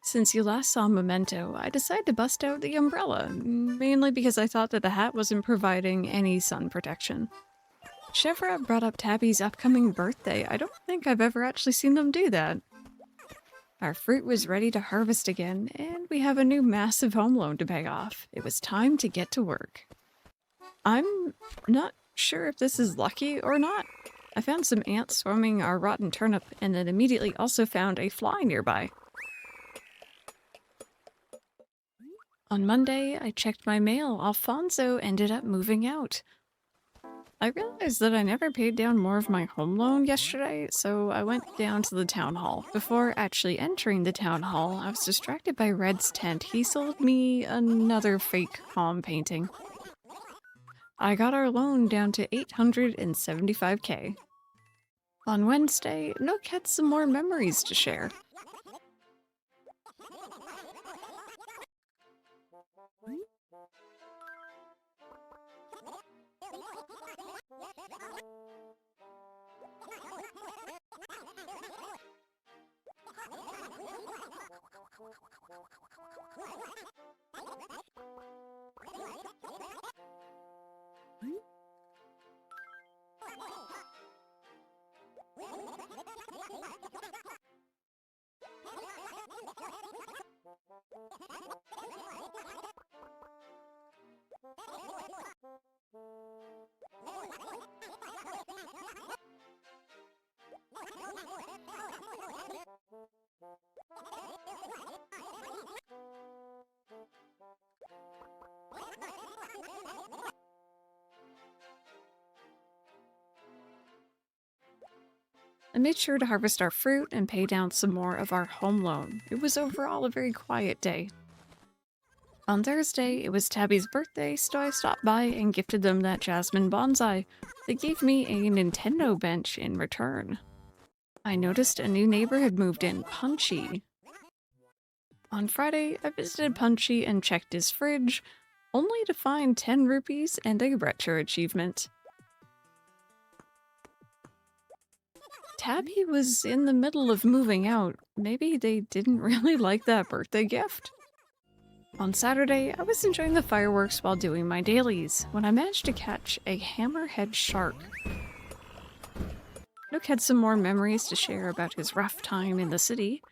Since you last saw Memento, I decided to bust out the umbrella, mainly because I thought that the hat wasn't providing any sun protection. Chevra brought up Tabby's upcoming birthday. I don't think I've ever actually seen them do that. Our fruit was ready to harvest again, and we have a new massive home loan to pay off. It was time to get to work. I'm not sure if this is lucky or not. I found some ants swarming our rotten turnip, and then immediately also found a fly nearby. On Monday, I checked my mail. Alfonso ended up moving out. I realized that I never paid down more of my home loan yesterday, so I went down to the town hall. Before actually entering the town hall, I was distracted by Red's tent. He sold me another fake palm painting. I got our loan down to 875k. On Wednesday, Nook had some more memories to share. I made sure to harvest our fruit and pay down some more of our home loan. It was overall a very quiet day. On Thursday, it was Tabby's birthday, so I stopped by and gifted them that jasmine bonsai. They gave me a Nintendo bench in return. I noticed a new neighbor had moved in, Punchy. On Friday, I visited Punchy and checked his fridge, only to find 10 rupees and a retro achievement. Tabby was in the middle of moving out. Maybe they didn't really like that birthday gift. On Saturday, I was enjoying the fireworks while doing my dailies, when I managed to catch a hammerhead shark. Nook had some more memories to share about his rough time in the city.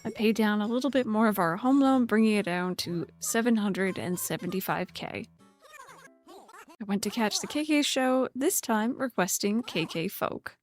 I paid down a little bit more of our home loan, bringing it down to 775k. I went to catch the KK show, this time requesting KK Folk.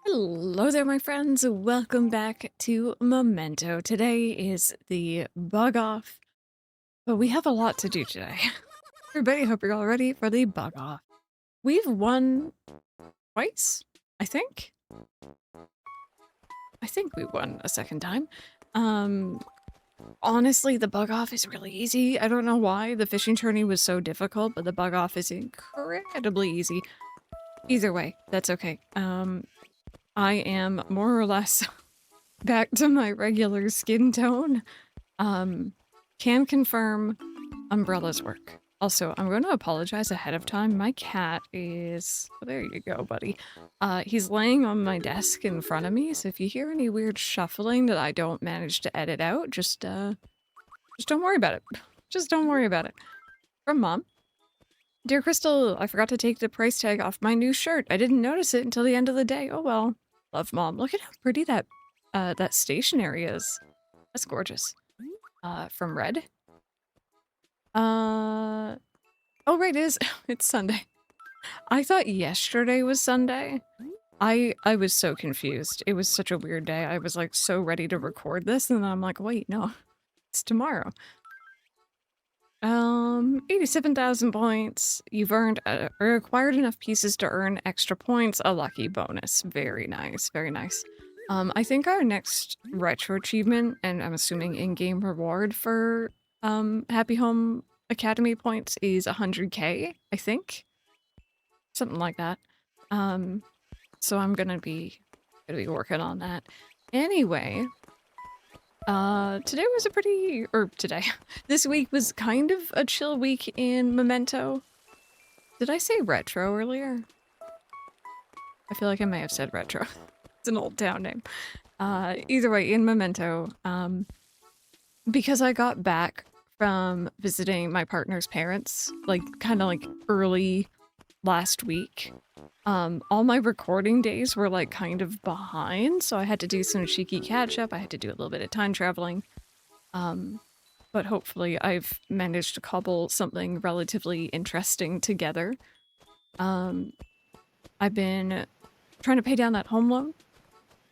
Hello there, my friends. Welcome back to Memento. Today is the bug off, but we have a lot to do today. Everybody, hope you're all ready for the bug off. We've won twice, I think. I think we won a second time. Honestly, the bug off is really easy. I don't know why the fishing tourney was so difficult, but the bug off is incredibly easy. Either way, that's okay. I am more or less back to my regular skin tone. Can confirm umbrellas work. Also, I'm going to apologize ahead of time. My cat is... Oh, there you go, buddy. He's laying on my desk in front of me, so if you hear any weird shuffling that I don't manage to edit out, just don't worry about it. Just don't worry about it. From Mom. Dear Crystal, I forgot to take the price tag off my new shirt. I didn't notice it until the end of the day. Oh well. Love, Mom. Look at how pretty that stationery is. That's gorgeous. From Red. Oh right, it is. It's Sunday. I thought yesterday was Sunday. I was so confused. It was such a weird day. I was like so ready to record this, and then I'm like, wait, no, it's tomorrow. 87,000 points. You've earned or acquired enough pieces to earn extra points. A lucky bonus. Very nice, very nice. I think our next retro achievement, and I'm assuming in-game reward for Happy Home Academy points is 100k, I think. Something like that. So I'm gonna be working on that. Anyway, today was a pretty, this week was kind of a chill week in Memento. Did I say retro earlier? I feel like I may have said retro. It's an old town name. Either way, in Memento, because I got back from visiting my partner's parents, like, kind of like early last week, all my recording days were like kind of behind, so I had to do some cheeky catch up. I had to do a little bit of time traveling. But hopefully I've managed to cobble something relatively interesting together. I've been trying to pay down that home loan,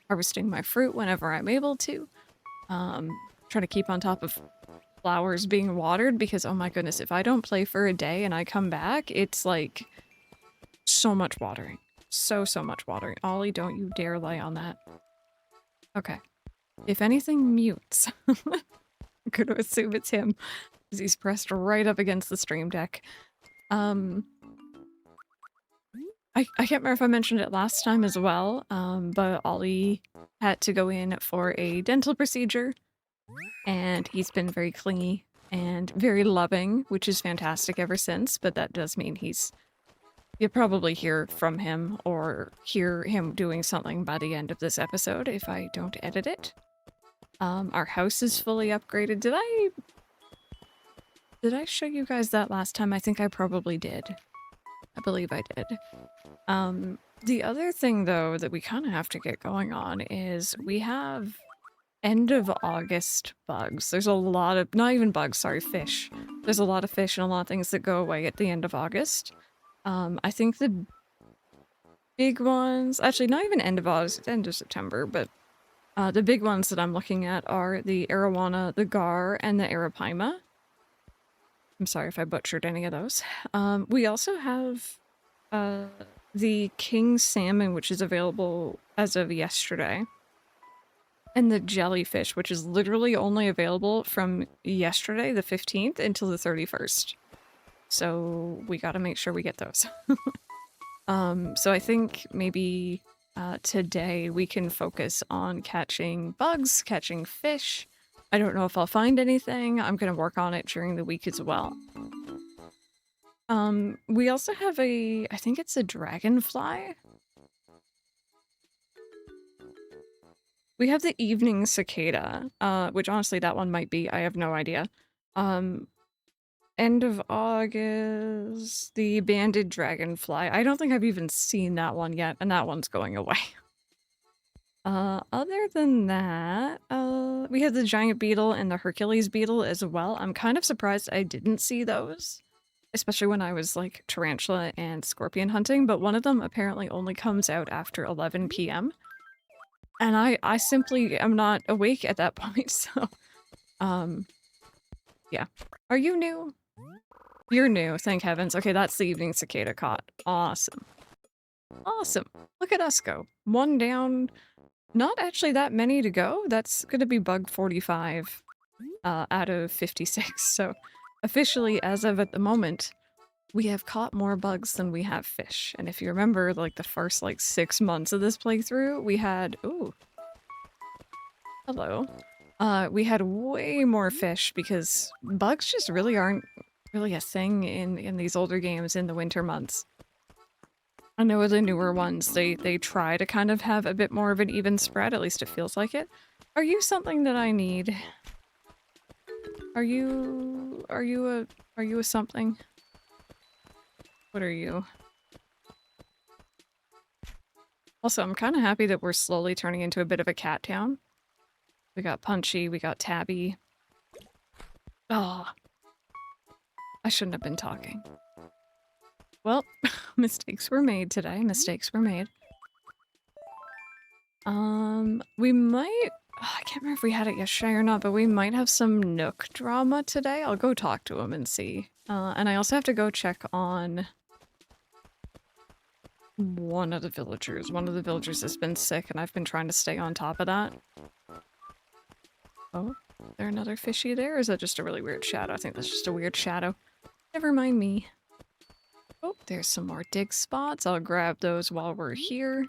harvesting my fruit whenever I'm able to, trying to keep on top of flowers being watered because, oh my goodness, if I don't play for a day and I come back, it's like so much watering. So much watering. Ollie, don't you dare lay on that. Okay. If anything mutes, I'm gonna assume it's him, because he's pressed right up against the stream deck. I can't remember if I mentioned it last time as well, but Ollie had to go in for a dental procedure, and he's been very clingy and very loving, which is fantastic ever since, but that does mean you'll probably hear from him or hear him doing something by the end of this episode if I don't edit it. Our house is fully upgraded. Did I show you guys that last time? I think I probably did. I believe I did. The other thing, though, that we kind of have to get going on is we have end of August bugs. There's a lot of, not even bugs, sorry, fish. There's a lot of fish and a lot of things that go away at the end of August. I think the big ones, actually not even end of August, it's end of September, but the big ones that I'm looking at are the arowana, the gar, and the arapaima. I'm sorry if I butchered any of those. We also have the king salmon, which is available as of yesterday, and the jellyfish, which is literally only available from yesterday, the 15th, until the 31st. So we gotta make sure we get those. So I think maybe today we can focus on catching bugs, catching fish. I don't know if I'll find anything. I'm gonna work on it during the week as well. We also have I think it's a dragonfly. We have the evening cicada, which honestly that one might be, I have no idea. End of August, the banded dragonfly. I don't think I've even seen that one yet, and that one's going away. Other than that, we have the giant beetle and the Hercules beetle as well. I'm kind of surprised I didn't see those. especially when I was like tarantula and scorpion hunting, but one of them apparently only comes out after 11 p.m. And I simply am not awake at that point, so um yeah. Are you new? You're new, thank heavens. Okay, that's the evening cicada caught. Awesome. Awesome. Look at us go. One down. Not actually that many to go. That's gonna be bug 45 out of 56. So officially, as of at the moment, we have caught more bugs than we have fish. And if you remember, like the first like 6 months of this playthrough, we had ooh, hello. We had way more fish because bugs just really aren't really a thing in these older games in the winter months. I know the newer ones, they try to kind of have a bit more of an even spread, at least it feels like it. Are you something that I need? Are you a something? What are you? Also, I'm kind of happy that we're slowly turning into a bit of a cat town. We got Punchy, we got Tabby. Oh, I shouldn't have been talking. Well, mistakes were made today. Mistakes were made. We might... I can't remember if we had it yesterday or not, but we might have some Nook drama today. I'll go talk to him and see. And I also have to go check on one of the villagers. One of the villagers has been sick, and I've been trying to stay on top of that. Oh, is there another fishy there? Or is that just a really weird shadow? I think that's just a weird shadow. Never mind me. Oh, there's some more dig spots. I'll grab those while we're here.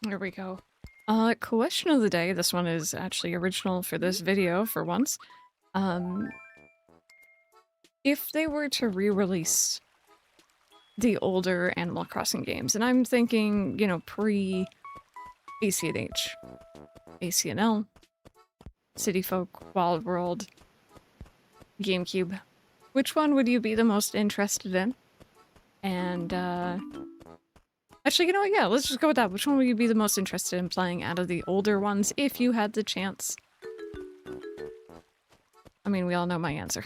There we go. Question of the day. This one is actually original for this video for once. If they were to re-release the older Animal Crossing games, and I'm thinking, you know, pre-ACNH, ACNL, City Folk, Wild World, GameCube, which one would you be the most interested in? And, actually, you know what? Yeah, let's just go with that. Which one would you be the most interested in playing out of the older ones if you had the chance? I mean, we all know my answer.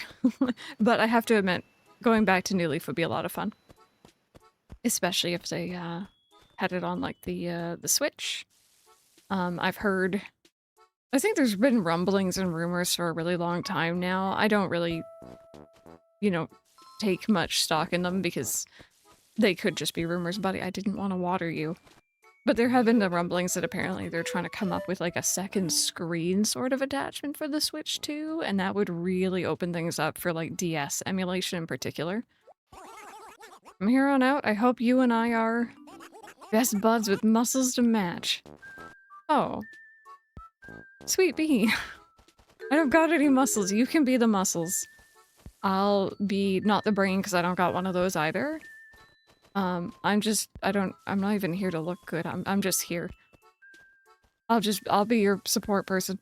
But I have to admit, going back to New Leaf would be a lot of fun. Especially if they, had it on, like, the Switch. I've heard... I think there's been rumblings and rumors for a really long time now. I don't really, you know, take much stock in them because they could just be rumors, buddy. I didn't want to water you. But there have been the rumblings that apparently they're trying to come up with like a second screen sort of attachment for the Switch too, and that would really open things up for like DS emulation in particular. From here on out, I hope you and I are best buds with muscles to match. Oh. Sweet bee. I don't got any muscles. You can be the muscles. I'll be not the brain because I don't got one of those either. I'm not even here to look good. I'm just here. I'll be your support person.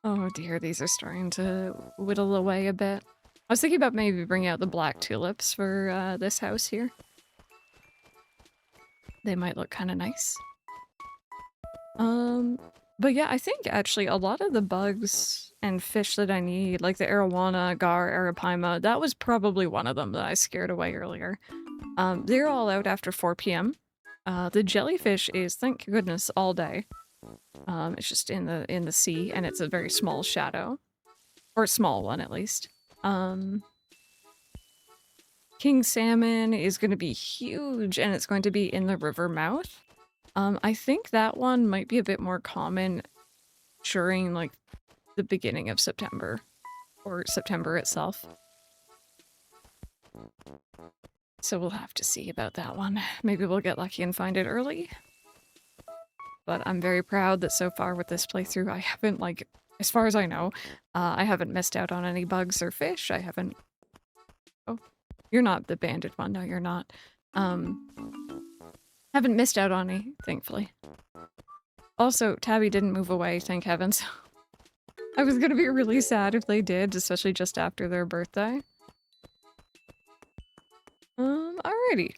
Oh dear, these are starting to whittle away a bit. I was thinking about maybe bringing out the black tulips for this house here. They might look kind of nice. But yeah, I think actually a lot of the bugs and fish that I need, like the arowana, gar, arapaima, that was probably one of them that I scared away earlier. They're all out after 4 p.m. The jellyfish is, thank goodness, all day. It's just in the sea, and it's a very small shadow. Or a small one, at least. King salmon is going to be huge, and it's going to be in the river mouth. I think that one might be a bit more common during, like, the beginning of September. Or September itself. So we'll have to see about that one. Maybe we'll get lucky and find it early. But I'm very proud that so far with this playthrough, I haven't, like, as far as I know, I haven't missed out on any bugs or fish. I haven't... Oh, you're not the banded one. No, you're not. Haven't missed out on any, thankfully. Also, Tabby didn't move away, thank heavens. I was gonna be really sad if they did, especially just after their birthday. Alrighty.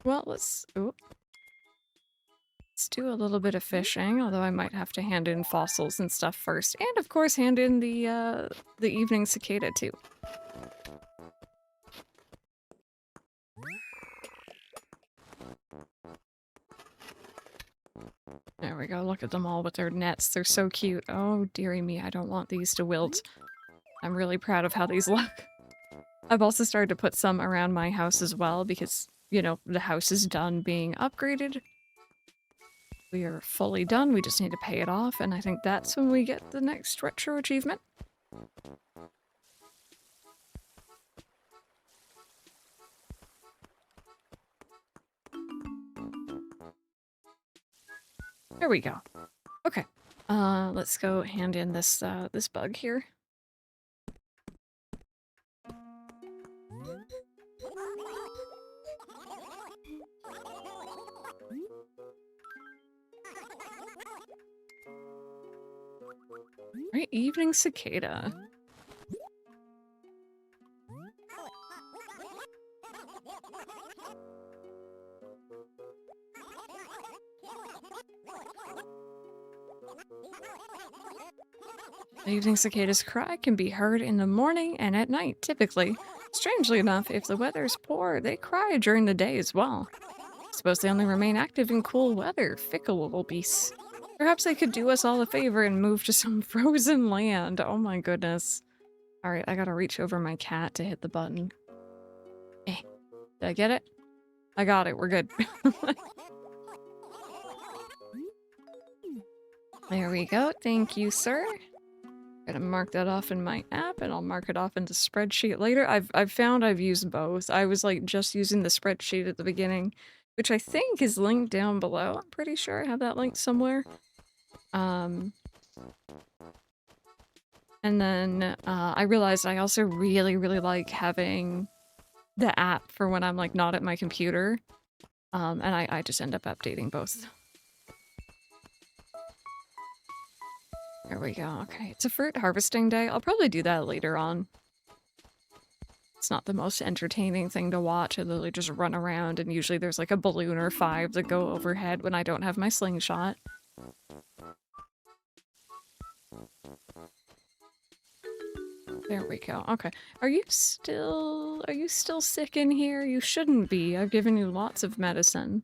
Well, let's do a little bit of fishing, although I might have to hand in fossils and stuff first. And of course hand in the evening cicada too. There we go, look at them all with their nets. They're so cute. Oh, dearie me, I don't want these to wilt. I'm really proud of how these look. I've also started to put some around my house as well because, you know, the house is done being upgraded. We are fully done, we just need to pay it off, and I think that's when we get the next retro achievement. There we go. Okay. Let's go hand in this this bug here. Right, evening cicada. The evening cicada's cry can be heard in the morning and at night, typically. Strangely enough, if the weather's poor, they cry during the day as well. Suppose they only remain active in cool weather, fickle little beasts. Perhaps they could do us all a favor and move to some frozen land. Oh my goodness. Alright, I gotta reach over my cat to hit the button. Did I get it? I got it, we're good. There we go, thank you, sir. Gonna mark that off in my app, and I'll mark it off in the spreadsheet later. I've found I've used both. I was like just using the spreadsheet at the beginning, which I think is linked down below. I'm pretty sure I have that linked somewhere. And then I realized I also really like having the app for when I'm like not at my computer. And I just end up updating both. There we go. Okay, it's a fruit harvesting day. I'll probably do that later on. It's not the most entertaining thing to watch. I literally just run around, and usually there's like a balloon or 5 that go overhead when I don't have my slingshot. There we go. Okay. Are you still sick in here? You shouldn't be. I've given you lots of medicine.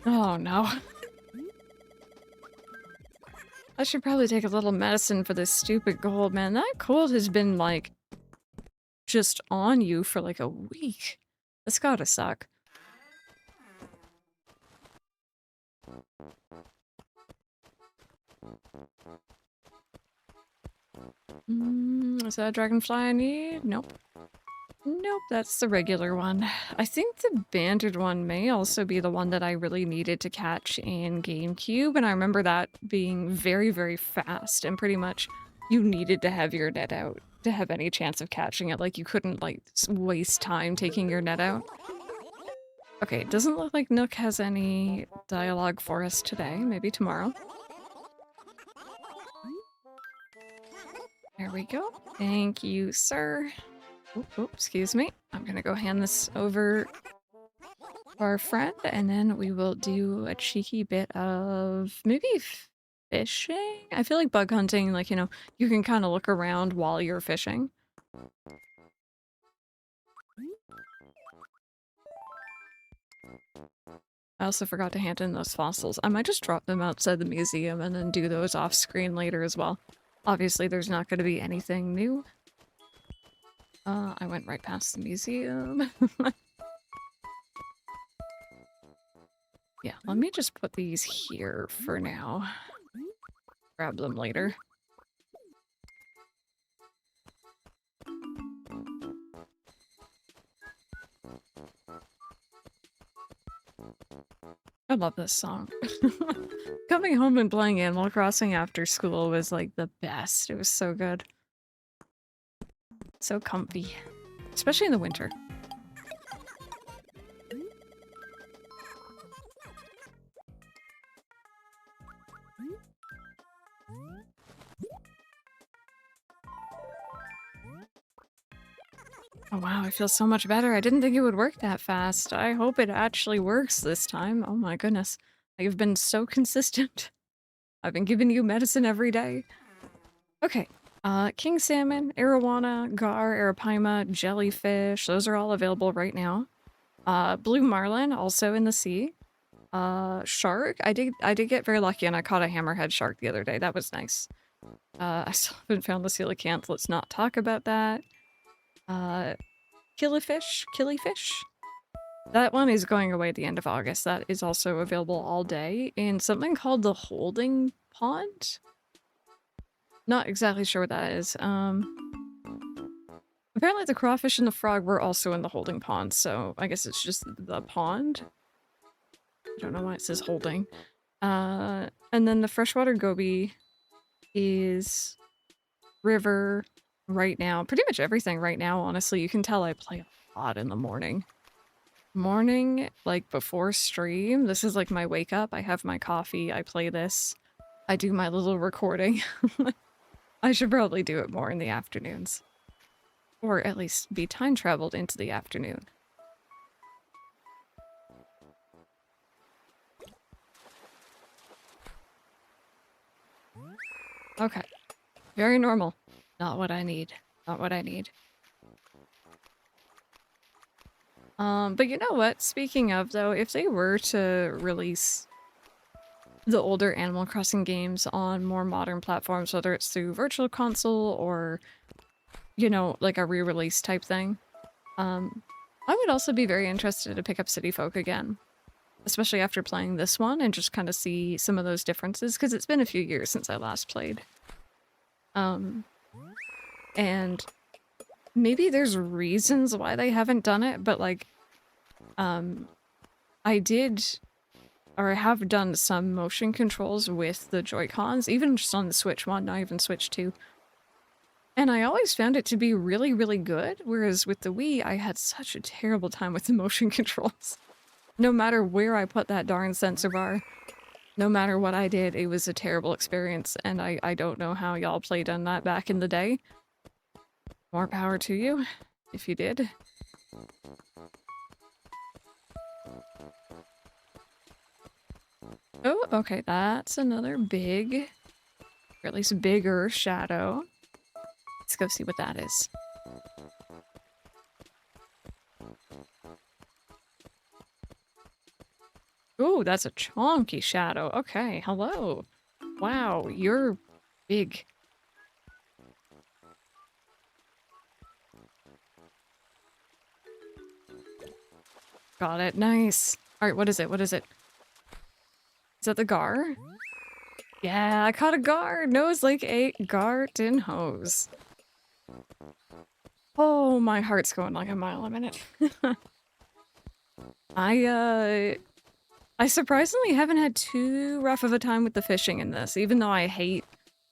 Oh no. I should probably take a little medicine for this stupid cold, man. That cold has been like just on you for like a week. That's gotta suck. Is that a dragonfly I need? Nope. Nope, that's the regular one. I think the banded one may also be the one that I really needed to catch in GameCube, and I remember that being very fast, and pretty much you needed to have your net out to have any chance of catching it. Like, you couldn't, like, waste time taking your net out. Okay, it doesn't look like Nook has any dialogue for us today. Maybe tomorrow. There we go. Thank you, sir. Oop, excuse me. I'm gonna go hand this over to our friend, and then we will do a cheeky bit of maybe fishing? I feel like bug hunting, like, you know, you can kind of look around while you're fishing. I also forgot to hand in those fossils. I might just drop them outside the museum and then do those off screen later as well. Obviously, there's not going to be anything new. I went right past the museum. Yeah, let me just put these here for now. Grab them later. I love this song. Coming home and playing Animal Crossing after school was like the best. It was so good. So comfy. Especially in the winter. I feel so much better. I didn't think it would work that fast. I hope it actually works this time. Oh my goodness. You've been so consistent. I've been giving you medicine every day. Okay. King salmon, arowana, gar, arapaima, jellyfish. Those are all available right now. Blue marlin, also in the sea. Shark. I did get very lucky and I caught a hammerhead shark the other day. That was nice. I still haven't found the coelacanth. Let's not talk about that. Killifish. That one is going away at the end of August. That is also available all day in something called the holding pond. Not exactly sure what that is. Apparently the crawfish and the frog were also in the holding pond, so I guess it's just the pond. I don't know why it says holding. And then the freshwater goby is river right now. Pretty much everything right now, honestly. You can tell I play a lot in the morning. Morning, like before stream, this is like my wake up. I have my coffee, I play this. I do my little recording. I should probably do it more in the afternoons. Or at least be time traveled into the afternoon. Okay. Very normal. Not what I need. Not what I need. But you know what? Speaking of, though, if they were to release the older Animal Crossing games on more modern platforms, whether it's through Virtual Console or, you know, like a re-release type thing, I would also be very interested to pick up City Folk again. Especially after playing this one and just kind of see some of those differences, because it's been a few years since I last played. And maybe there's reasons why they haven't done it, but like, I did, or I have done some motion controls with the Joy-Cons, even just on the Switch one, not even Switch 2. And I always found it to be really, really good, whereas with the Wii, I had such a terrible time with the motion controls. No matter where I put that darn sensor bar, no matter what I did, it was a terrible experience, and I don't know how y'all played on that back in the day. More power to you, if you did. Oh, okay, that's another big, or at least bigger shadow. Let's go see what that is. Ooh, that's a chunky shadow. Okay, hello. Wow, you're big. Got it, nice. Alright, what is it? What is it? Is that the gar? Yeah, I caught a gar! Nose like a garden hose. Oh, my heart's going like a mile a minute. I surprisingly haven't had too rough of a time with the fishing in this, even though I hate,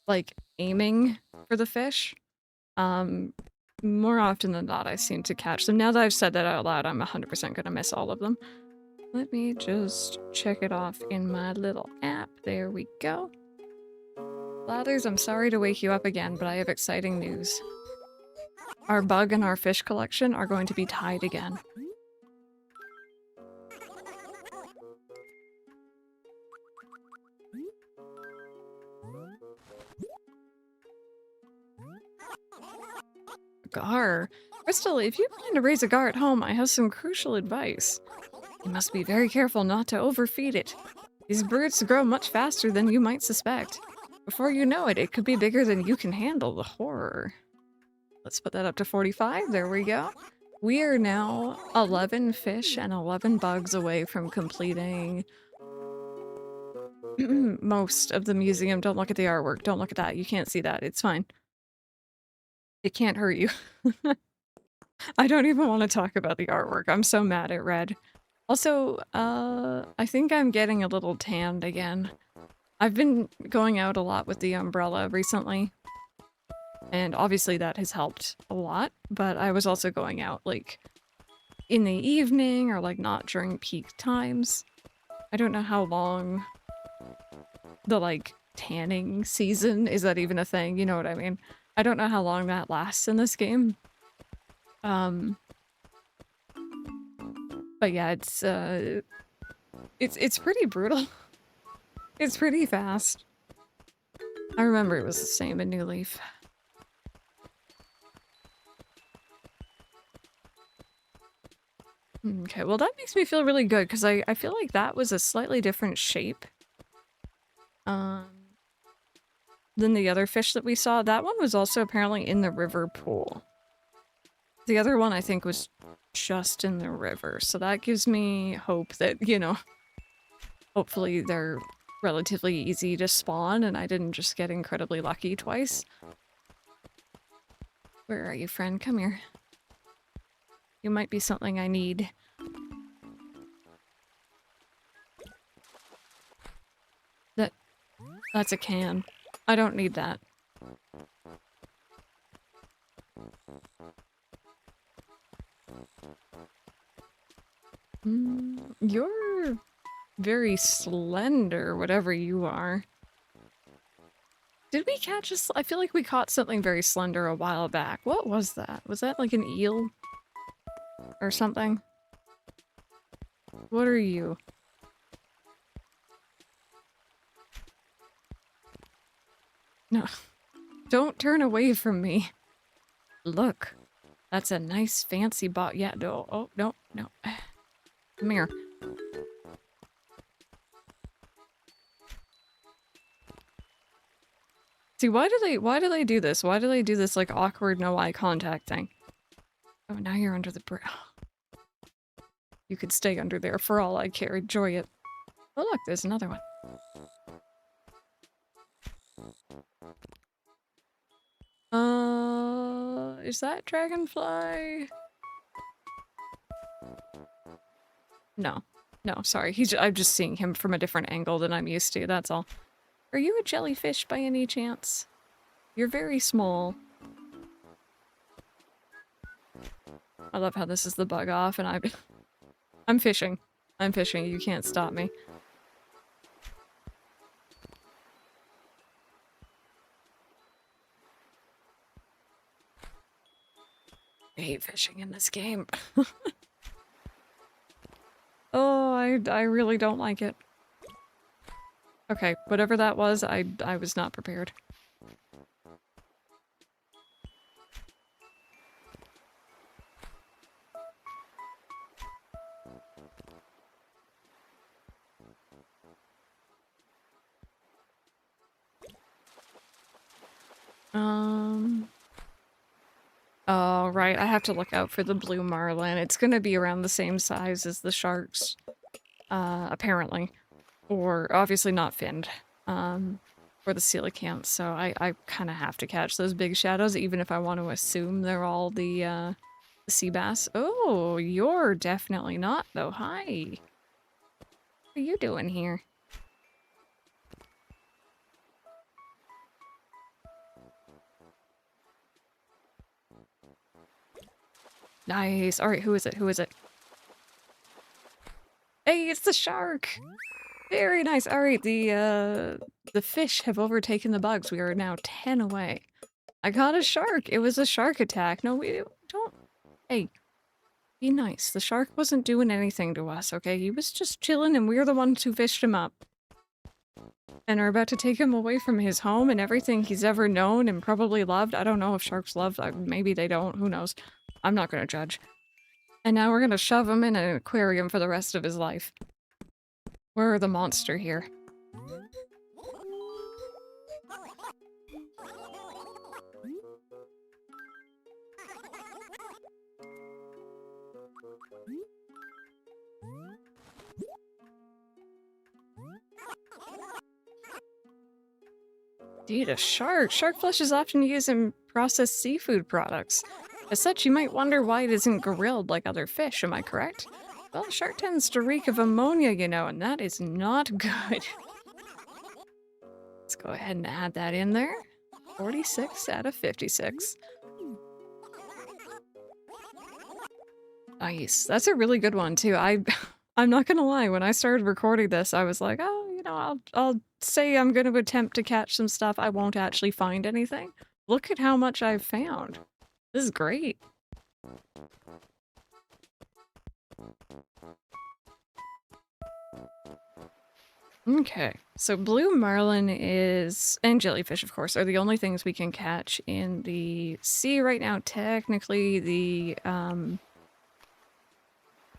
like, aiming for the fish. More often than not, I seem to catch them. Now that I've said that out loud, I'm 100% gonna miss all of them. Let me just check it off in my little app. There we go. Blathers, I'm sorry to wake you up again, but I have exciting news. Our bug and our fish collection are going to be tied again. Gar. Crystal, if you plan to raise a gar at home, I have some crucial advice. You must be very careful not to overfeed it. These birds grow much faster than you might suspect. Before you know it, it could be bigger than you can handle. The horror. Let's put that up to 45. There we go. We are now 11 fish and 11 bugs away from completing most of the museum. Don't look at the artwork. Don't look at that. You can't see that. It's fine. It can't hurt you. I don't even want to talk about the artwork. I'm so mad at red. Also, I think I'm getting a little tanned again. I've been going out a lot with the umbrella recently. And obviously that has helped a lot, but I was also going out, like, in the evening or, like, not during peak times. I don't know how long the, like, tanning season, is that even a thing? You know what I mean? I don't know how long that lasts in this game. But yeah, it's pretty brutal. It's pretty fast. I remember it was the same in New Leaf. Okay, well that makes me feel really good because I feel like that was a slightly different shape than the other fish that we saw. That one was also apparently in the river pool. The other one I think was just in the river, so that gives me hope that, you know, hopefully they're relatively easy to spawn and I didn't just get incredibly lucky twice. Where are you, friend? Come here. You might be something I need. That's a can. I don't need that. You're very slender, whatever you are. Did we catch I feel like we caught something very slender a while back. What was that? Was that like an eel? Or something? What are you? No. Don't turn away from me. Look. That's a nice fancy bot. Yeah, no. Oh, no, no. Come here. See, why do they do this? Why do they do this like awkward no eye contact thing? Oh, now you're under the bridge. You could stay under there for all I care. Enjoy it. Oh look, there's another one. Is that dragonfly? No. No, sorry. I'm just seeing him from a different angle than I'm used to, that's all. Are you a jellyfish by any chance? You're very small. I love how this is the bug off and I'm fishing. I'm fishing. You can't stop me. I hate fishing in this game. Oh, I really don't like it. Okay, whatever that was, I was not prepared. Oh, right, I have to look out for the blue marlin. It's gonna be around the same size as the sharks. Apparently. Or, obviously not finned. Or the coelacanth, so I kinda have to catch those big shadows, even if I want to assume they're all the sea bass. Oh, you're definitely not, though. Hi. What are you doing here? Nice. Alright, who is it? Who is it? Hey, it's the shark! Very nice. Alright, the fish have overtaken the bugs. We are now 10 away. I caught a shark! It was a shark attack. No, we don't... Hey, be nice. The shark wasn't doing anything to us, okay? He was just chilling and we're the ones who fished him up. And are about to take him away from his home and everything he's ever known and probably loved. I don't know if sharks love... maybe they don't. Who knows? I'm not gonna judge. And now we're gonna shove him in an aquarium for the rest of his life. We're the monster here. Indeed, a shark. Shark flesh is often used in processed seafood products. As such, you might wonder why it isn't grilled like other fish, am I correct? Well, a shark tends to reek of ammonia, you know, and that is not good. Let's go ahead and add that in there. 46 out of 56. Nice. That's a really good one, too. I'm not gonna lie, when I started recording this, I was like, oh, you know, I'll say I'm gonna attempt to catch some stuff. I won't actually find anything. Look at how much I've found. This is great. Okay, so blue marlin is, and jellyfish of course, are the only things we can catch in the sea right now. Technically the,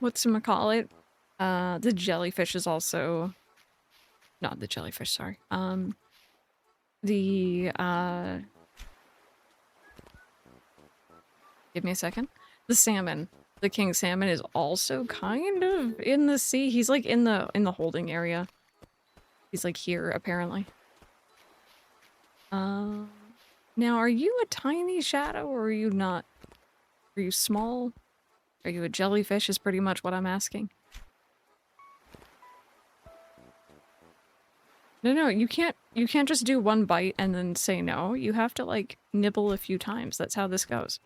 whatchamacallit? The jellyfish is also, not the jellyfish, sorry. The, give me a second. The salmon. The king salmon is also kind of in the sea. He's like in the holding area. He's like here, apparently. Now are you a tiny shadow or are you not? Are you small? Are you a jellyfish is pretty much what I'm asking. No, you can't just do one bite and then say no. You have to like nibble a few times. That's how this goes.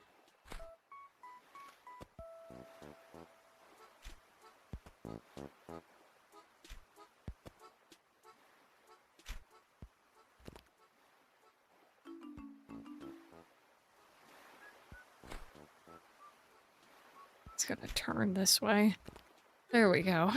It's gonna turn this way. There we go.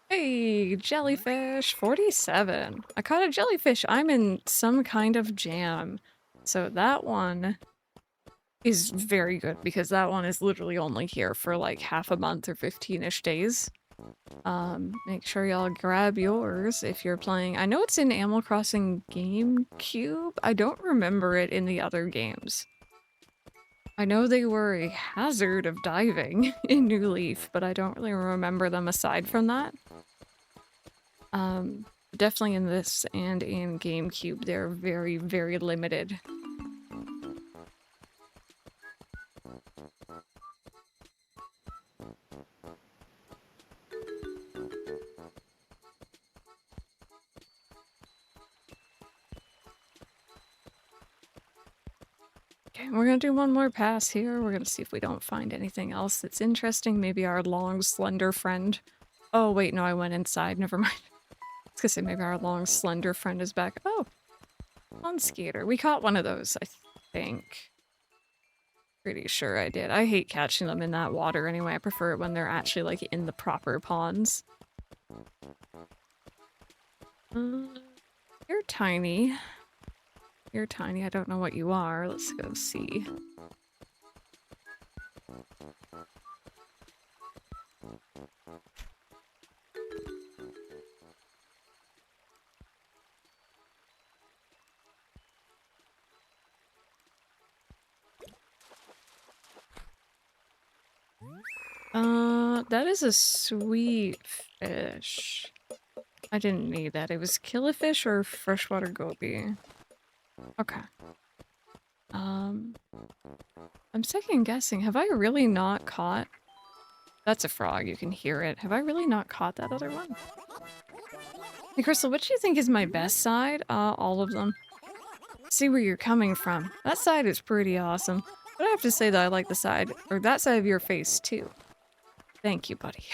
Hey, jellyfish, 47. I caught a jellyfish. I'm in some kind of jam. So that one is very good because that one is literally only here for like half a month or 15-ish days. Make sure y'all grab yours if you're playing. I know it's in Animal Crossing GameCube. I don't remember it in the other games. I know they were a hazard of diving in New Leaf, but I don't really remember them aside from that. Definitely in this and in GameCube, they're very, very limited. Okay, we're gonna do one more pass here. We're gonna see if we don't find anything else that's interesting. Maybe our long, slender friend. Oh, wait, no, I went inside. Never mind. I was gonna say maybe our long, slender friend is back. Oh, on skater. We caught one of those, I think. Pretty sure I did. I hate catching them in that water anyway. I prefer it when they're actually, like, in the proper ponds. You're tiny. You're tiny. I don't know what you are. Let's go see. That is a sweet fish. I didn't need that. It was killifish or freshwater goby. Okay. I'm second guessing. Have I really not caught? That's a frog. You can hear it. Have I really not caught that other one? Hey, Crystal, what do you think is my best side? All of them. See where you're coming from. That side is pretty awesome. But I have to say that I like the side, or that side of your face too. Thank you, buddy.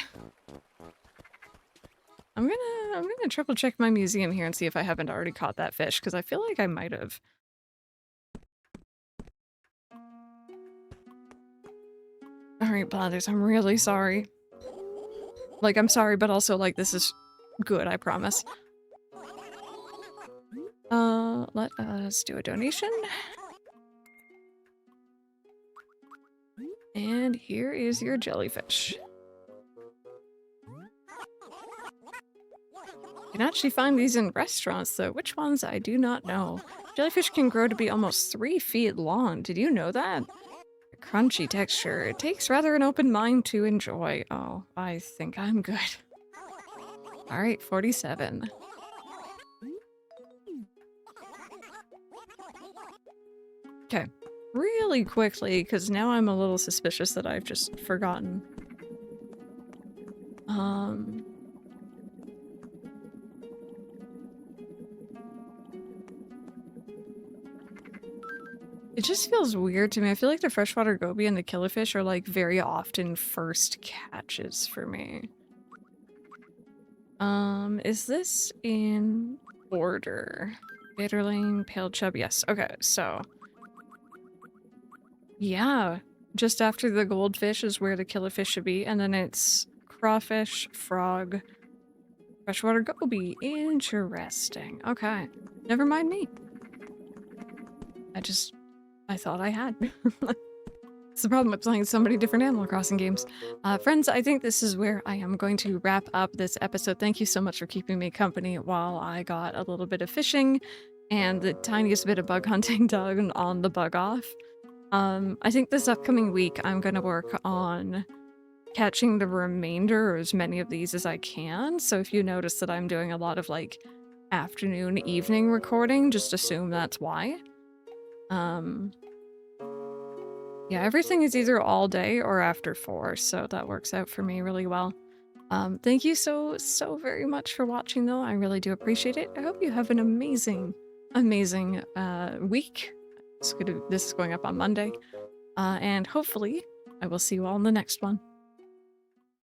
I'm gonna triple check my museum here and see if I haven't already caught that fish, because I feel like I might have. Alright, Blathers, I'm really sorry. Like, I'm sorry, but also, like, this is good, I promise. Let us do a donation. And here is your jellyfish. You can actually find these in restaurants, though. Which ones? I do not know. Jellyfish can grow to be almost 3 feet long. Did you know that? A crunchy texture. It takes rather an open mind to enjoy. Oh, I think I'm good. Alright, 47. Okay. Really quickly, because now I'm a little suspicious that I've just forgotten. It just feels weird to me. I feel like the freshwater goby and the killifish are like very often first catches for me. Is this in order? Bitterling, pale chub, yes. Okay, so Yeah, just after the goldfish is where the killifish should be, and then it's crawfish, frog, freshwater goby. Interesting. Okay. Never mind me. I thought I had. It's the problem with playing so many different Animal Crossing games. Friends, I think this is where I am going to wrap up this episode. Thank you so much for keeping me company while I got a little bit of fishing and the tiniest bit of bug hunting done on the bug off. I think this upcoming week I'm going to work on catching the remainder or as many of these as I can. So if you notice that I'm doing a lot of like afternoon, evening recording, just assume that's why. Yeah, everything is either all day or after 4, so that works out for me really well. Thank you so very much for watching though. I really do appreciate it. I hope you have an amazing, amazing week. This is going up on Monday. And hopefully I will see you all in the next one.